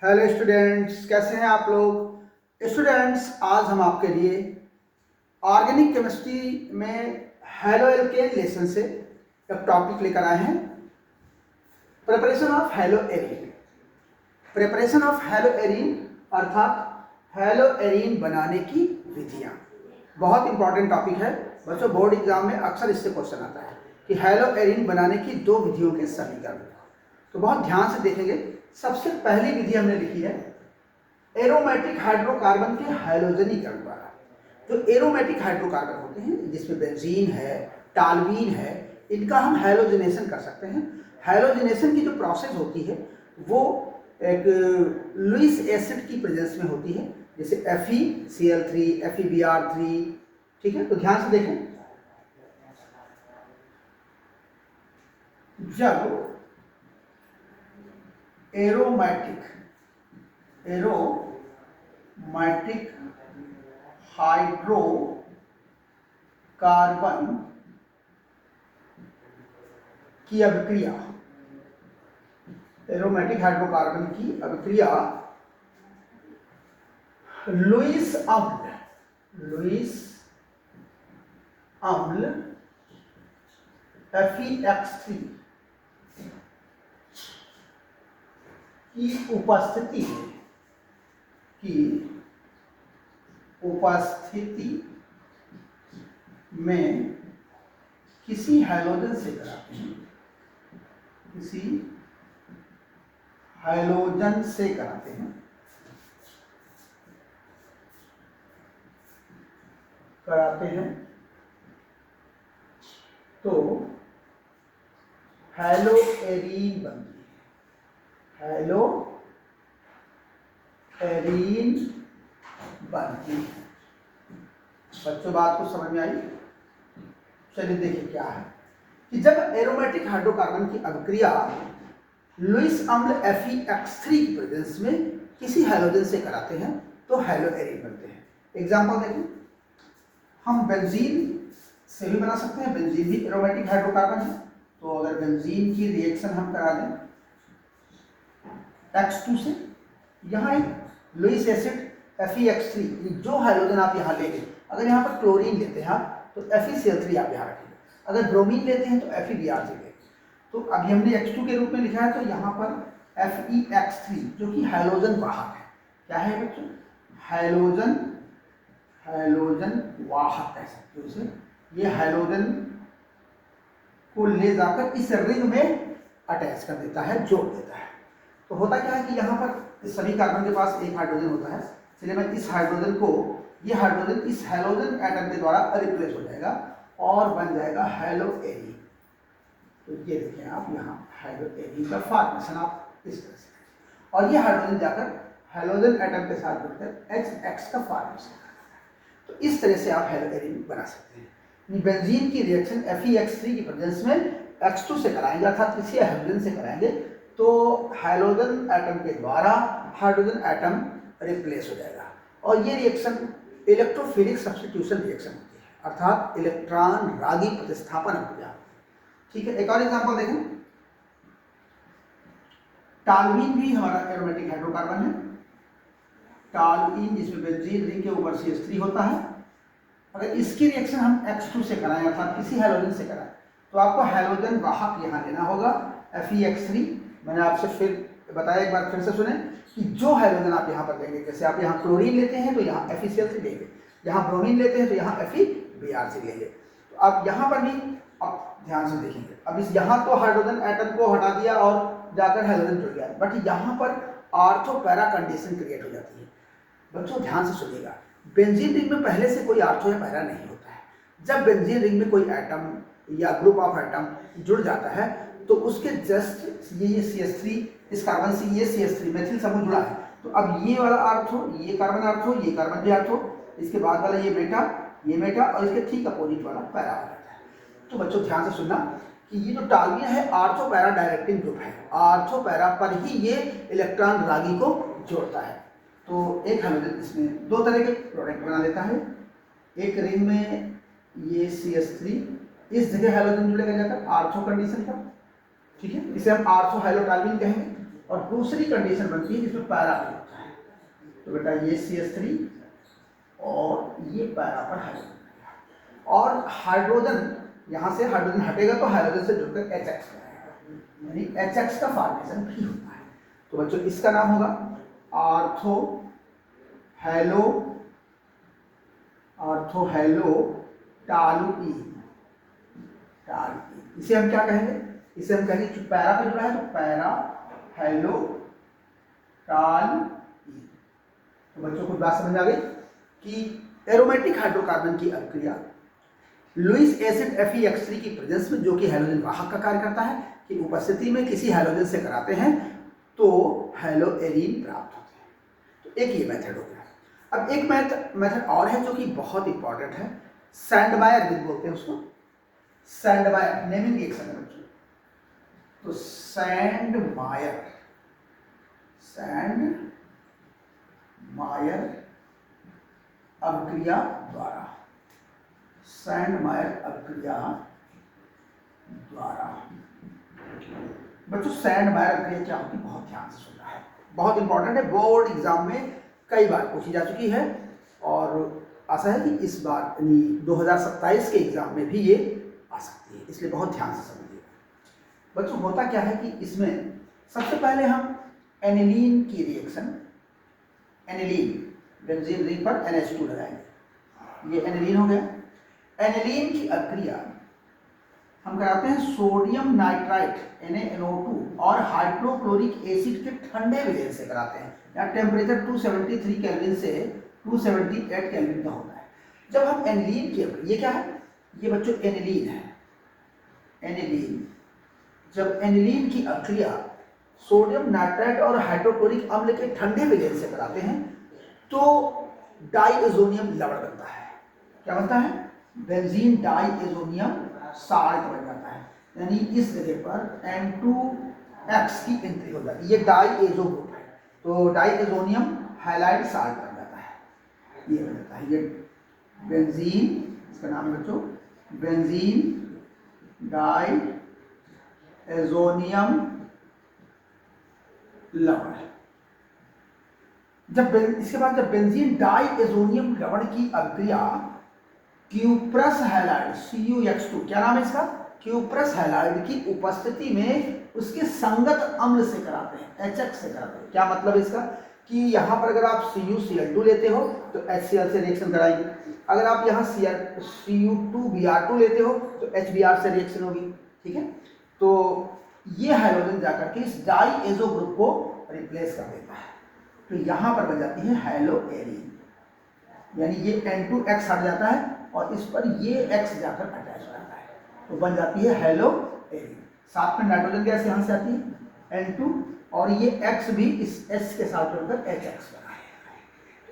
Hello students, कैसे हैं आप लोग। स्टूडेंट्स, आज हम आपके लिए ऑर्गेनिक केमिस्ट्री में हेलो एल्केन लेसन से एक टॉपिक लेकर आए हैं, preparation of hello arene. Preparation of hello arene अर्थात हेलो एरीन बनाने की विधियां। बहुत इंपॉर्टेंट टॉपिक है बच्चों, बोर्ड एग्जाम में अक्सर इससे क्वेश्चन आता है कि हेलो एरीन बनाने की दो विधियों के समीकरण। तो बहुत ध्यान से देखेंगे। सबसे पहली विधि हमने लिखी है एरोमेटिक हाइड्रोकार्बन के हैलोजनीकरण द्वारा। जो एरोमेटिक हाइड्रोकार्बन होते हैं जिसमें बेंजीन है, टालवीन है, इनका हम हैलोजनेशन कर सकते हैं। हैलोजनेशन की जो प्रोसेस होती है वो एक लुईस एसिड की प्रेजेंस में होती है, जैसे FeCl3, FeBr3। ठीक है, तो ध्यान से देखें। जब एरोमेटिक हाइड्रोकार्बन की अभिक्रिया, एरोमेटिक हाइड्रोकार्बन की अभिक्रिया लुईस अम्ल FeX3 की उपस्थिति में किसी हैलोजन से कराते हैं, तो हेलो एरीन बनती है। बच्चों, बात को समझ में आई? चलिए देखिए क्या है कि जब एरोमेटिक हाइड्रोकार्बन की अभिक्रिया लुईस अम्ल FeX3 की प्रेजेंस में किसी हैलोजन से कराते हैं तो हेलो एरीन बनते हैं। एग्जांपल देखें, हम बेंजीन से भी बना सकते हैं। बेंजीन भी एरोमेटिक हाइड्रोकार्बन है, तो अगर बेंजीन की रिएक्शन हम करा दें X2 से, यहाँ एक लुईस एसिड FeX3, जो हाइड्रोजन आप यहाँ लेंगे, अगर यहाँ पर क्लोरीन लेते हैं आप तो FeCl3 आप यहाँ रखेंगे, अगर ब्रोमीन लेते हैं तो FeBr3 लेंगे। तो अभी हमने X2 के रूप में लिखा है, तो यहाँ पर FeX3 जो कि हाइड्रोजन वाहक है। क्या है बच्चों? हाइड्रोजन वाहक कह सकते हो इसे। ये हाइड्रोजन को ले जाकर इस रिंग में अटैच कर देता है, जोड़ देता है। तो होता क्या है कि यहाँ पर सभी कार्बन के पास एक हाइड्रोजन होता है, इसलिए मैं इस हाइड्रोजन को, ये हाइड्रोजन इस हैलोजन एटम के द्वारा रिप्लेस हो जाएगा और बन जाएगा हेलो एरीन। तो ये देखें आप, यहाँ हेलो एरीन का फॉर्मेशन आप इस तरह से, और ये हाइड्रोजन जाकर हैलोजन एटम के साथ जुड़कर HX का फॉर्मेशन करता है। तो इस तरह से आप हेलो एरीन बना सकते हैं। बेंजीन की रिएक्शन FeX3 की प्रेजेंस में X2 से कराएंगे, अर्थात किसी हाइड्रोजन से कराएंगे, तो हाइड्रोजन एटम के द्वारा हाइड्रोजन एटम रिप्लेस हो जाएगा। और ये रिएक्शन इलेक्ट्रोफिलिक सब्स्टिट्यूशन रिएक्शन होती है, अर्थात इलेक्ट्रॉन रागी प्रतिस्थापन अभिक्रिया। ठीक है, एक और एग्जांपल देखें। टालवीन भी हमारा एरोमेटिक हाइड्रोकार्बन है। टालवीन जिसमें बेंजीन रिंग के ऊपर CH3 होता है, अगर इसकी रिएक्शन हम X2 से कराएं, अर्थात किसी हैलोजन से कराएं, तो आपको हैलोजन वाहक यहाँ लेना होगा FeX3। मैंने आपसे फिर बताया, एक बार फिर से सुने कि जो हैलोजन आप यहाँ पर लेंगे, जैसे आप यहाँ क्लोरीन लेते हैं तो यहाँ FeCl3 लेंगे, यहाँ ब्रोमीन लेते हैं तो यहाँ FeBr3 लेंगे। तो आप यहाँ पर भी आप ध्यान से देखेंगे, अब इस यहाँ तो हाइड्रोजन एटम को हटा दिया और जाकर हैलोजन जुड़ गया, बट यहाँ पर आर्थो पैरा कंडीशन क्रिएट हो जाती है। बच्चों ध्यान से सुनिएगा, बेंजीन रिंग में पहले से कोई आर्थो या पैरा नहीं होता है। जब बेंजीन रिंग में कोई एटम या ग्रुप ऑफ एटम जुड़ जाता है तो उसके जस्ट ये CH3, इस कार्बन से ये CH3 मेथिल समूह जुड़ा है, तो अब ये वाला आर्थो, ये कार्बन आर्थो, ये कार्बन भी आर्थो, इसके बाद वाला ये मेटा, और इसके ठीक अपोजिट वाला पैरा हो जाता है। तो बच्चों ध्यान से सुनना कि ये जो टालवीन है आर्थो पैरा डायरेक्टिंग ग्रुप है, आर्थो पैरा पर ही ये इलेक्ट्रॉन रागी को जोड़ता है। तो एक हाइड्रोजन इसमें दो तरह के प्रोडक्ट बना लेता है। एक रिंग में ये CH3, इस जगह हाइड्रोजन जुड़ेगा जाकर आर्थो कंडीशन पर, ठीक है, इसे हम आर्थो हाइड्रोटालवीन कहेंगे। और दूसरी कंडीशन बनती है जिसमें पैरा होता है। तो बेटा ये CH3 और ये पैरा पर हाइड्रोजन, और हाइड्रोजन यहाँ से हाइड्रोजन हटेगा तो हाइड्रोजन से जुड़कर HX बनेगा, यानी HX का फॉर्मेशन भी होता है। तो बच्चों इसका नाम होगा आर्थो हेलो टालुइन। इसे हम क्या कहेंगे, इसे हम कहेंगे जो पैरा पे जुड़ा है तो पैरा हेलो टालुइन। तो बच्चों को बात समझ आ गई कि एरोमेटिक हाइड्रोकार्बन की अभिक्रिया लुईस एसिड FeX3 की प्रेजेंस में, जो कि हैलोजन वाहक का कार्य करता है, की उपस्थिति में किसी हैलोजन से कराते हैं तो हैलोएरीन प्राप्त होते हैं। तो एक ये मेथड हो गया। अब एक मेथड और है जो कि बहुत इंपॉर्टेंट है, सैंडमायर विधि बोलते हैं उसको। सैंडमायर नेमिंग रिएक्शन है बच्चों। तो सैंडमायर अभिक्रिया द्वारा, सैंडमायर अभिक्रिया द्वारा। बच्चों सैंडमायर अभिक्रिया क्या होती है, बहुत ध्यान से सुनना है, बहुत इंपॉर्टेंट है, बोर्ड एग्जाम में कई बार पूछी जा चुकी है और आशा है कि इस बार यानी 2027 के एग्जाम में भी ये आ सकती है, इसलिए बहुत ध्यान से समझिए। बच्चों होता क्या है कि इसमें सबसे पहले हम एनिलीन की रिएक्शन, एनिलीन बेंजीन रिंग पर NH2 लगाएंगे, ये एनिलीन हो गया। एनिलीन की अभिक्रिया हम कराते हैं सोडियम नाइट्राइट NaNO2 और हाइड्रोक्लोरिक एसिड के ठंडे विलयन से कराते हैं। यहाँ टेम्परेचर 273 केल्विन से 278 केल्विन का होता है। जब हम एनिलीन की, ये क्या है, ये बच्चों एनिलीन है। एनिलीन, जब एनिलीन की अभिक्रिया सोडियम नाइट्राइट और हाइड्रोक्लोरिक अम्ल के ठंडे विलयन से कराते हैं तो डाइएजोनियम लवण बनता है। क्या बनता है, बेंजीन डाइएजोनियम साल्ट बन जाता है, यानी इस जगह पर N2X की एंट्री हो जाती है, ये डाइएजो ग्रुप है, तो डाइएजोनियम हैलाइड साल्ट बन जाता है, ये बन जाता है, ये बेंजीन, इसका नाम है बच्चों बेंजीन डाइएजोनियम लवण। जब इसके बाद जब बेंजीन डाइएजोनियम लवण की अभिक्रिया क्यूप्रस हैलाइड CuH2, क्या नाम है इसका, क्यूप्रस हैलाइड की उपस्थिति में उसके संगत अम्ल से कराते हैं, HX से कराते हैं। क्या मतलब इसका कि यहाँ पर अगर आप CuCl2 लेते हो तो HCl से रिएक्शन कराएंगे, अगर आप यहाँ Cu2Br2 लेते हो तो HBr से रिएक्शन होगी, ठीक है। तो ये हाइड्रोजन जाकर के इस डाइएजो ग्रुप को रिप्लेस कर देता है, तो यहाँ पर बन जाती है हैलोएरीन, यानी ये N2X हट जाता है और इस पर ये X जाकर अटैच हो जाता है, तो बन जाती है हैलोएरीन। साथ में नाइट्रोजन गैस यहाँ से आती है N2 और ये X भी इस S के साथ जुड़कर HX बना है।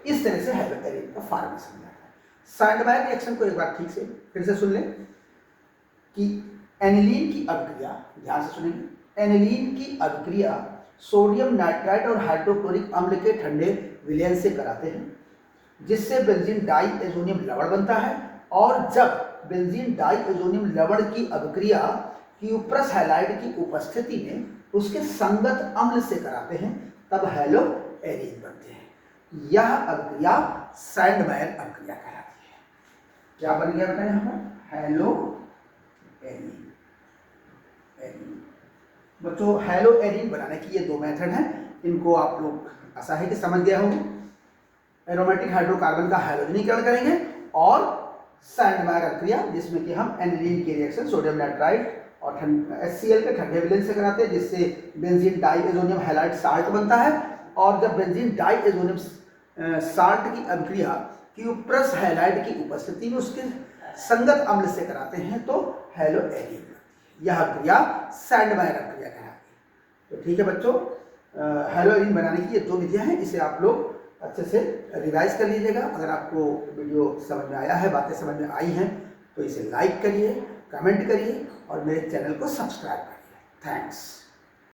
इस तरह से हैलोएरीन का फॉर्मेशन होता है। सैंडमायर रिएक्शन को एक बार ठीक से फिर से सुन लें कि एनिलीन की अभिक्रिया, ध्यान से सुनेंगे, एनिलीन की अभिक्रिया सोडियम नाइट्राइट और हाइड्रोक्लोरिक अम्ल के ठंडे विलयन से कराते हैं, जिससे बेंजीन डाइएजोनियम लवण बनता है, और जब बेंजीन डाइएजोनियम लवण की अभिक्रिया क्यूप्रस हैलाइड की उपस्थिति में उसके संगत अम्ल से कराते हैं तब हैलोएरीन बनते हैं। यह अभिक्रिया सैंडमायर अभिक्रिया कहलाती है। क्या बन गया बेटा यहाँ पर, हैलोएरीन। बच्चों हैलोएरीन बनाने की ये दो मेथड हैं, इनको आप लोग आशा है कि समझ गए होंगे। एरोमेटिक हाइड्रोकार्बन का हैलोजनीकरण करेंगे और सैंडमायर अभिक्रिया जिसमें कि हम एनिलीन की रिएक्शन सोडियम नाइट्राइट और HCl के ठंडे विलयन से कराते हैं, जिससे बेंजीन डाइएजोनियम हैलाइड साल्ट बनता है, और जब बेंजीन डाइएजोनियम साल्ट की अभिक्रिया क्यूप्रस हैलाइड की उपस्थिति में उसके संगत अम्ल से कराते हैं तो हैलोएरीन। यह अभिक्रिया सैंडमायर अभिक्रिया कहलाती है। तो ठीक है बच्चों, हैलोएरीन बनाने की ये दो विधियां हैं, इसे आप लोग अच्छे से रिवाइज कर लीजिएगा। अगर आपको वीडियो समझ में आया है, बातें समझ में आई हैं, तो इसे लाइक करिए, कमेंट करिए और मेरे चैनल को सब्सक्राइब करिए। थैंक्स।